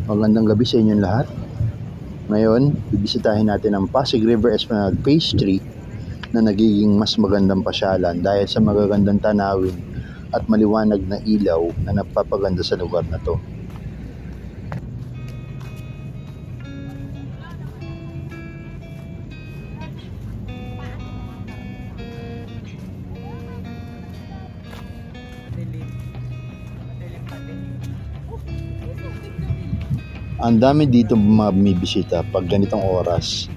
Magandang gabi sa inyong lahat. Ngayon, bibisitahin natin ang Pasig River Esplanade Phase 3 na nagiging mas magandang pasyalan dahil sa magagandang tanawin at maliwanag na ilaw na napapaganda sa lugar na to. Ang dami dito bumibisita pag ganitong oras.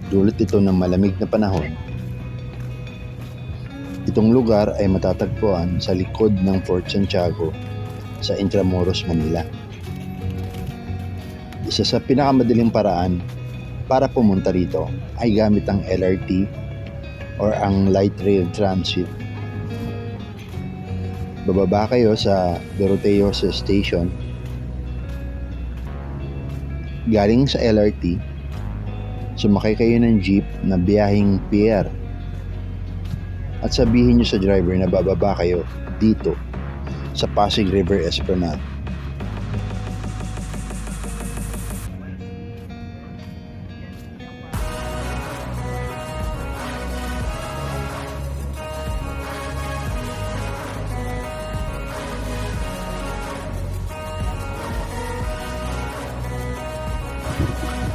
Dulot ito ng malamig na panahon. Itong lugar ay matatagpuan sa likod ng Fort Santiago sa Intramuros, Manila. Isa sa pinakamadaling paraan para pumunta rito ay gamit ang LRT or ang Light Rail Transit. Bababa kayo sa Doroteo Station. Galing sa LRT, sumakay kayo ng jeep na biyaheng pier at sabihin nyo sa driver na bababa kayo dito sa Pasig River Esplanade.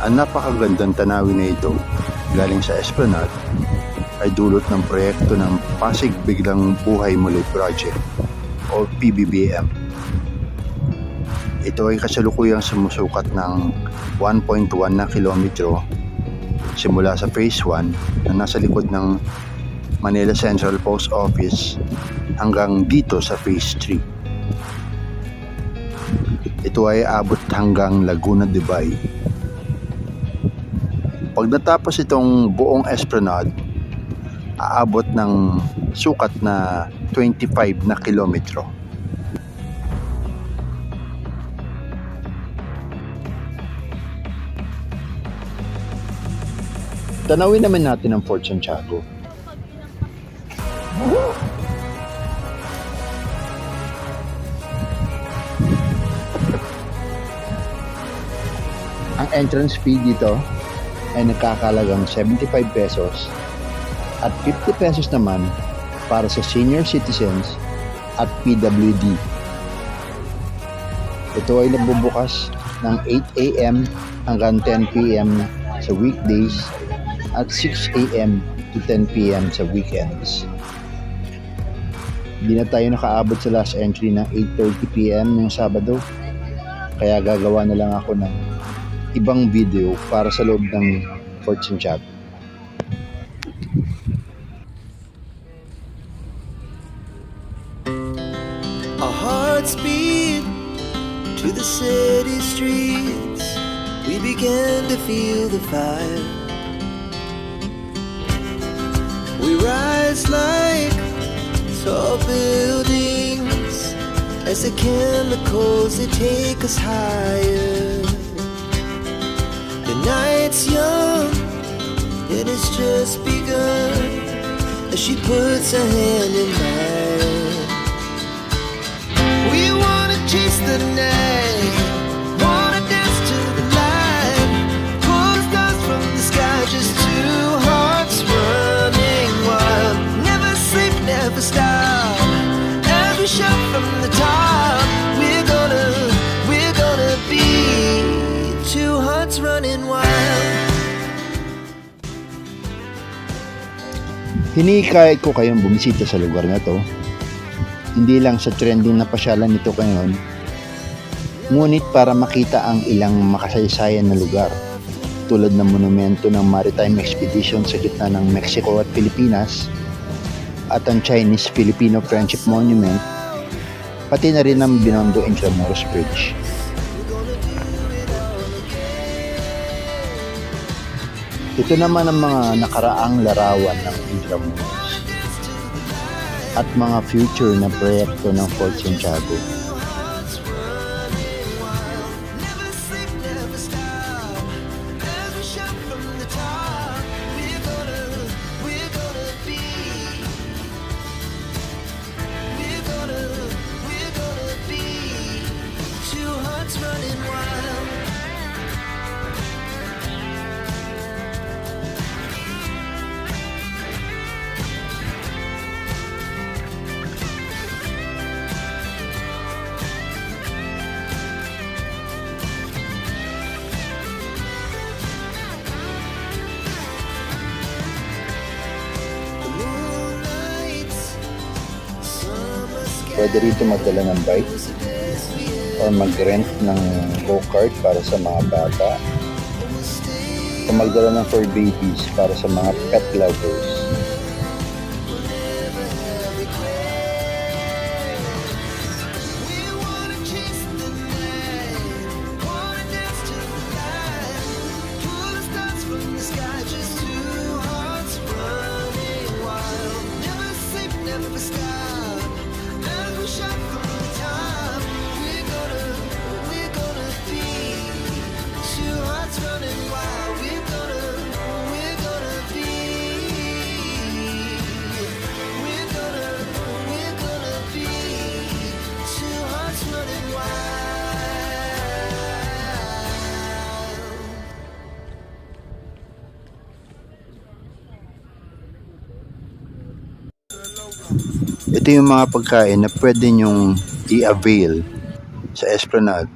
Ang napakagandang tanawin na ito galing sa Esplanade ay dulot ng proyekto ng Pasig Biglang Buhay Muli Project o PBBM. Ito ay kasalukuyang sumusukat ng 1.1 na kilometro simula sa Phase 1 na nasa likod ng Manila Central Post Office hanggang dito sa Phase 3. Ito ay abot hanggang Laguna de Bay. Pag natapos itong buong Esplanade, aabot ng sukat na 25 na kilometro. Tanawin naman natin ang Fort Santiago. Ang entrance fee dito ay nagkakalagang 75 pesos at 50 pesos naman para sa senior citizens at PWD. Ito ay nabubukas ng 8 a.m. hanggang 10 p.m. sa weekdays at 6 a.m. to 10 p.m. sa weekends. Hindi na tayo nakaabot sa last entry ng 8:30 p.m. ng Sabado, kaya gagawa na lang ako ng ibang video para sa loob ng Fort Santiago. Our hearts beat to the city streets. We began to feel the fire. We rise like tall buildings as the chemicals they take us higher. The night's young, and it's just begun as she puts her hand in mine. We wanna chase the night, wanna dance to the light, pull the stars from the sky, just two hearts running wild. Never sleep, never stop, as we shout from the top. We're gonna be two hearts running wild. Hinikayat ko kayong bumisita sa lugar na to, hindi lang sa trending na pasyalan nito ngayon, ngunit para makita ang ilang makasaysayan na lugar tulad ng monumento ng Maritime Expedition sa gitna ng Mexico at Pilipinas at ang Chinese-Filipino Friendship Monument, pati na rin ang Binondo Intramuros Bridge. Ito naman ang mga nakaraang larawan ng Intramuros at mga future na proyekto ng Fort Santiago. We're gonna be 200 hearts running wild. The moonlight, summer sky. Pwede rito magdala ng bike or mag-rent ng go-kart para sa mga bata o magdala ng fur babies para sa mga pet lovers. We wanna chase the night, wanna dance to the light, pull the stars from the sky, just two hearts running wild. Never sleep, never stop, as we shine from the top. We're gonna be two hearts running wild. We're gonna be. We're gonna be two hearts running wild. Ito yung mga pagkain na pwede nyong i-avail sa Esplanade.